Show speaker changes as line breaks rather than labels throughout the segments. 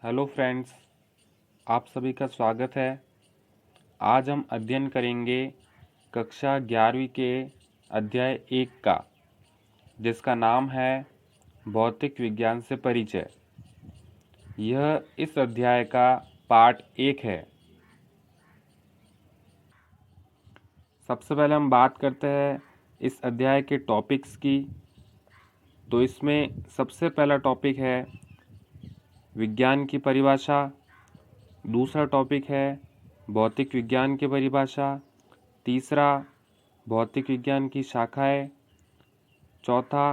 Hello friends, आप सभी का स्वागत है। आज हम अध्ययन करेंगे कक्षा 11वीं के अध्याय 1 का, जिसका नाम है भौतिक विज्ञान से परिचय। यह इस अध्याय का पार्ट 1 है। सबसे पहले हम बात करते हैं इस अध्याय के टॉपिक्स की। तो इसमें सबसे पहला टॉपिक है विज्ञान की परिभाषा। दूसरा टॉपिक है भौतिक विज्ञान की परिभाषा। तीसरा भौतिक विज्ञान की शाखाएं। चौथा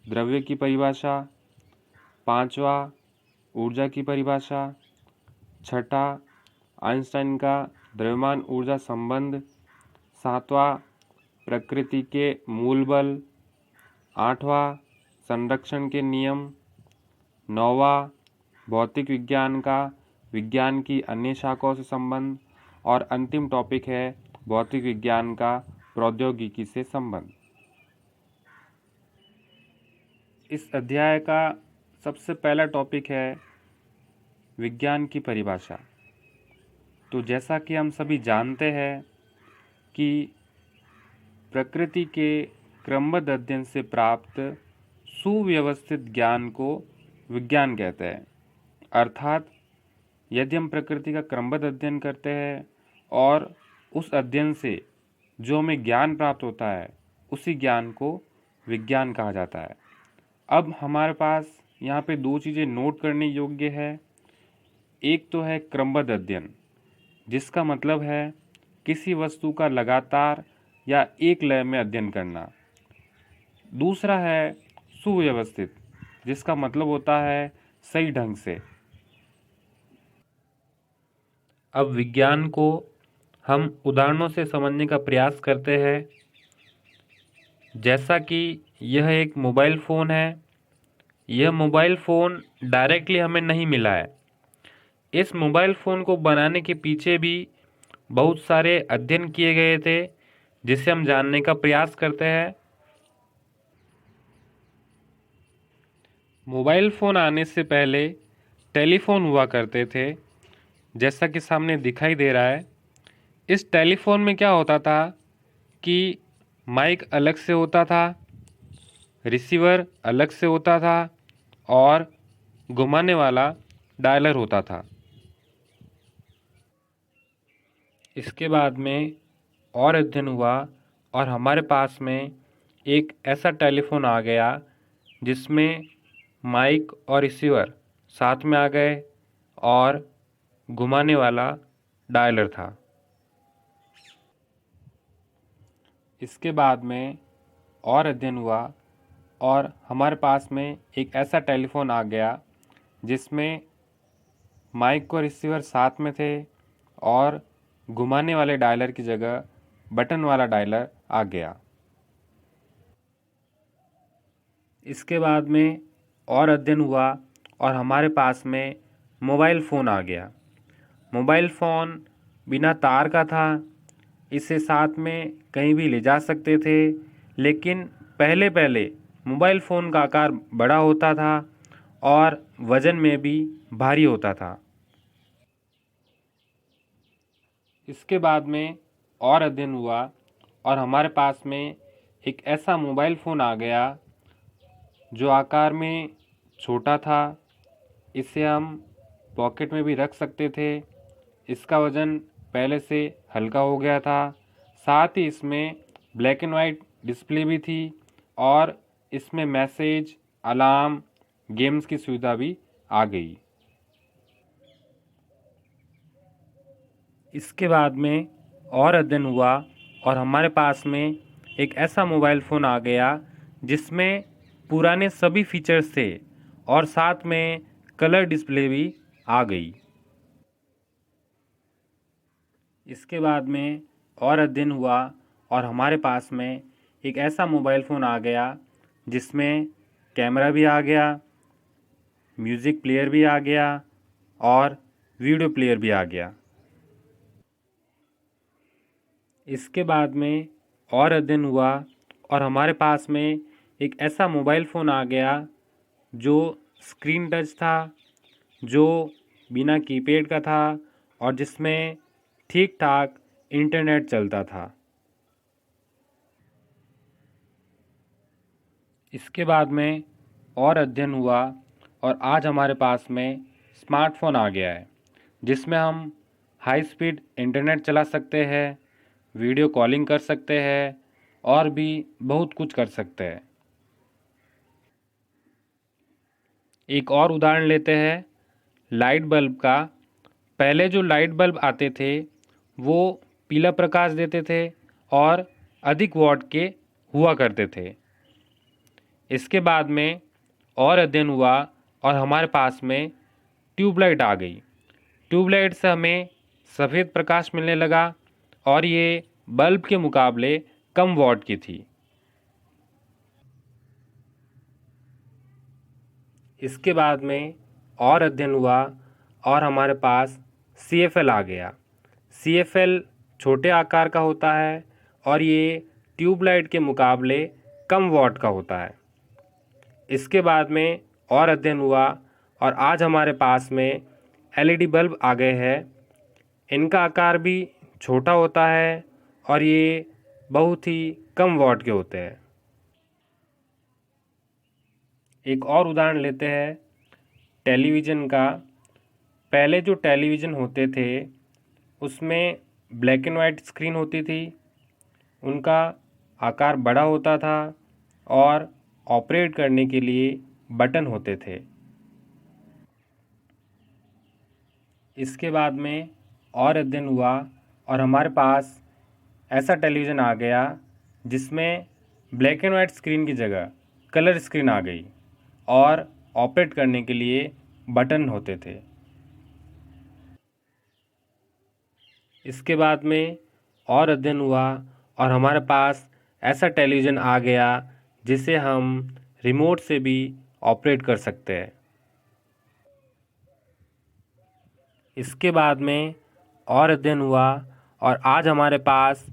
द्रव्य की परिभाषा। पांचवा ऊर्जा की परिभाषा। छठा आइंस्टाइन का द्रव्यमान ऊर्जा संबंध। सातवां प्रकृति के मूल बल। आठवां संरक्षण के नियम। नौवां भौतिक विज्ञान का विज्ञान की अन्य शाखाओं से संबंध। और अंतिम टॉपिक है भौतिक विज्ञान का प्रौद्योगिकी से संबंध। इस अध्याय का सबसे पहला टॉपिक है विज्ञान की परिभाषा। तो जैसा कि हम सभी जानते हैं कि प्रकृति के क्रमबद्ध अध्ययन से प्राप्त सुव्यवस्थित ज्ञान को विज्ञान कहते हैं। अर्थात यदि हम प्रकृति का क्रमबद्ध अध्ययन करते हैं और उस अध्ययन से जो हमें ज्ञान प्राप्त होता है, उसी ज्ञान को विज्ञान कहा जाता है। अब हमारे पास यहाँ पे दो चीज़ें नोट करने योग्य है। एक तो है क्रमबद्ध अध्ययन, जिसका मतलब है किसी वस्तु का लगातार या एक लय में अध्ययन करना। दूसरा है सुव्यवस्थित, जिसका मतलब होता है सही ढंग से। अब विज्ञान को हम उदाहरणों से समझने का प्रयास करते हैं। जैसा कि यह एक मोबाइल फ़ोन है। यह मोबाइल फ़ोन डायरेक्टली हमें नहीं मिला है। इस मोबाइल फ़ोन को बनाने के पीछे भी बहुत सारे अध्ययन किए गए थे, जिसे हम जानने का प्रयास करते हैं। मोबाइल फ़ोन आने से पहले टेलीफ़ोन हुआ करते थे, जैसा कि सामने दिखाई दे रहा है। इस टेलीफ़ोन में क्या होता था कि माइक अलग से होता था, रिसीवर अलग से होता था और घुमाने वाला डायलर होता था। इसके बाद में और अध्ययन हुआ और हमारे पास में एक ऐसा टेलीफोन आ गया जिसमें माइक और रिसीवर साथ में आ गए और घुमाने वाला डायलर था। इसके बाद में और अध्ययन हुआ और हमारे पास में एक ऐसा टेलीफोन आ गया जिसमें माइक और रिसीवर साथ में थे और घुमाने वाले डायलर की जगह बटन वाला डायलर आ गया। इसके बाद में और अध्ययन हुआ और हमारे पास में मोबाइल फ़ोन आ गया। मोबाइल फ़ोन बिना तार का था। इसे साथ में कहीं भी ले जा सकते थे, लेकिन पहले पहले मोबाइल फ़ोन का आकार बड़ा होता था और वज़न में भी भारी होता था। इसके बाद में और अध्ययन हुआ और हमारे पास में एक ऐसा मोबाइल फ़ोन आ गया जो आकार में छोटा था। इसे हम पॉकेट में भी रख सकते थे। इसका वज़न पहले से हल्का हो गया था। साथ ही इसमें ब्लैक एंड वाइट डिस्प्ले भी थी और इसमें मैसेज, अलार्म, गेम्स की सुविधा भी आ गई। इसके बाद में और अध्ययन हुआ और हमारे पास में एक ऐसा मोबाइल फ़ोन आ गया जिसमें पुराने सभी फीचर्स थे और साथ में कलर डिस्प्ले भी आ गई। इसके बाद में और अध्ययन हुआ और हमारे पास में एक ऐसा मोबाइल फ़ोन आ गया जिसमें कैमरा भी आ गया, म्यूज़िक प्लेयर भी आ गया और वीडियो प्लेयर भी आ गया। इसके बाद में और अध्ययन हुआ और हमारे पास में एक ऐसा मोबाइल फ़ोन आ गया जो स्क्रीन टच था, जो बिना कीपैड का था और जिसमें ठीक ठाक इंटरनेट चलता था। इसके बाद में और अध्ययन हुआ और आज हमारे पास में स्मार्टफ़ोन आ गया है, जिसमें हम हाई स्पीड इंटरनेट चला सकते हैं, वीडियो कॉलिंग कर सकते हैं और भी बहुत कुछ कर सकते हैं। एक और उदाहरण लेते हैं लाइट बल्ब का। पहले जो लाइट बल्ब आते थे वो पीला प्रकाश देते थे और अधिक वॉट के हुआ करते थे। इसके बाद में और अध्ययन हुआ और हमारे पास में ट्यूबलाइट आ गई। ट्यूबलाइट से हमें सफ़ेद प्रकाश मिलने लगा और ये बल्ब के मुकाबले कम वॉट की थी। इसके बाद में और अध्ययन हुआ और हमारे पास CFL आ गया। CFL छोटे आकार का होता है और ये ट्यूबलाइट के मुकाबले कम वॉट का होता है। इसके बाद में और अध्ययन हुआ और आज हमारे पास में LED बल्ब आ गए हैं। इनका आकार भी छोटा होता है और ये बहुत ही कम वॉट के होते हैं। एक और उदाहरण लेते हैं टेलीविज़न का। पहले जो टेलीविज़न होते थे उसमें ब्लैक एंड वाइट स्क्रीन होती थी, उनका आकार बड़ा होता था और ऑपरेट करने के लिए बटन होते थे। इसके बाद में और अध्ययन हुआ और हमारे पास ऐसा टेलीविज़न आ गया जिसमें ब्लैक एंड वाइट स्क्रीन की जगह कलर स्क्रीन आ गई और ऑपरेट करने के लिए बटन होते थे। इसके बाद में और अध्ययन हुआ और हमारे पास ऐसा टेलीविज़न आ गया जिसे हम रिमोट से भी ऑपरेट कर सकते हैं। इसके बाद में और अध्ययन हुआ और आज हमारे पास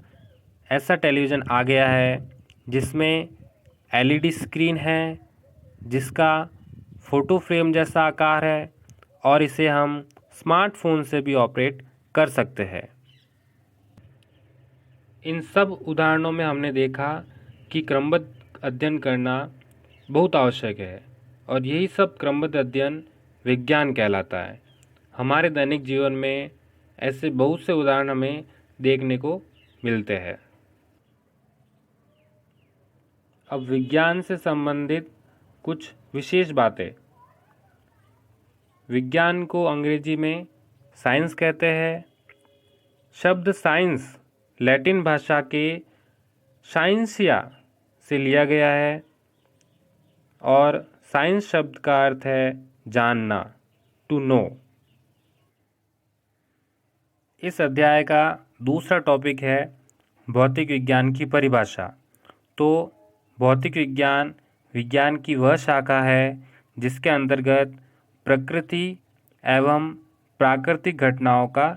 ऐसा टेलीविज़न आ गया है जिसमें LED स्क्रीन है, जिसका फ़ोटो फ्रेम जैसा आकार है और इसे हम स्मार्टफ़ोन से भी ऑपरेट कर सकते हैं। इन सब उदाहरणों में हमने देखा कि क्रमबद्ध अध्ययन करना बहुत आवश्यक है और यही सब क्रमबद्ध अध्ययन विज्ञान कहलाता है। हमारे दैनिक जीवन में ऐसे बहुत से उदाहरण हमें देखने को मिलते हैं। अब विज्ञान से संबंधित कुछ विशेष बातें। विज्ञान को अंग्रेजी में साइंस कहते हैं। शब्द साइंस लैटिन भाषा के साइंसिया से लिया गया है और साइंस शब्द का अर्थ है जानना, टू नो। इस अध्याय का दूसरा टॉपिक है भौतिक विज्ञान की परिभाषा। तो भौतिक विज्ञान विज्ञान की वह शाखा है जिसके अंतर्गत प्रकृति एवं प्राकृतिक घटनाओं का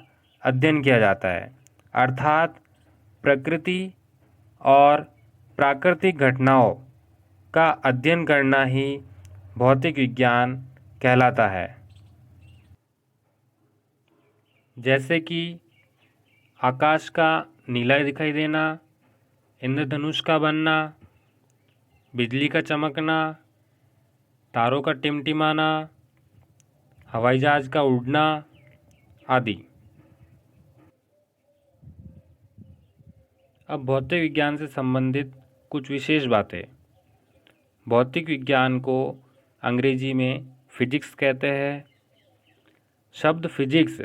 अध्ययन किया जाता है। अर्थात प्रकृति और प्राकृतिक घटनाओं का अध्ययन करना ही भौतिक विज्ञान कहलाता है। जैसे कि आकाश का नीला दिखाई देना, इंद्रधनुष का बनना, बिजली का चमकना, तारों का टिमटिमाना, हवाई जहाज़ का उड़ना आदि। अब भौतिक विज्ञान से संबंधित कुछ विशेष बातें। भौतिक विज्ञान को अंग्रेजी में फिजिक्स कहते हैं। शब्द फिजिक्स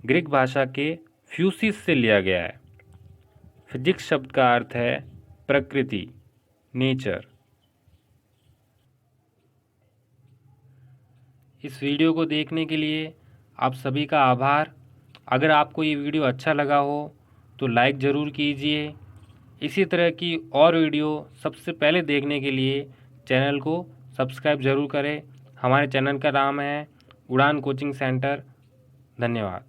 ग्रीक भाषा के फ्यूसिस से लिया गया है। फिजिक्स शब्द का अर्थ है प्रकृति, नेचर। इस वीडियो को देखने के लिए आप सभी का आभार। अगर आपको ये वीडियो अच्छा लगा हो तो लाइक ज़रूर कीजिए। इसी तरह की और वीडियो सबसे पहले देखने के लिए चैनल को सब्सक्राइब ज़रूर करें। हमारे चैनल का नाम है उड़ान कोचिंग सेंटर। धन्यवाद।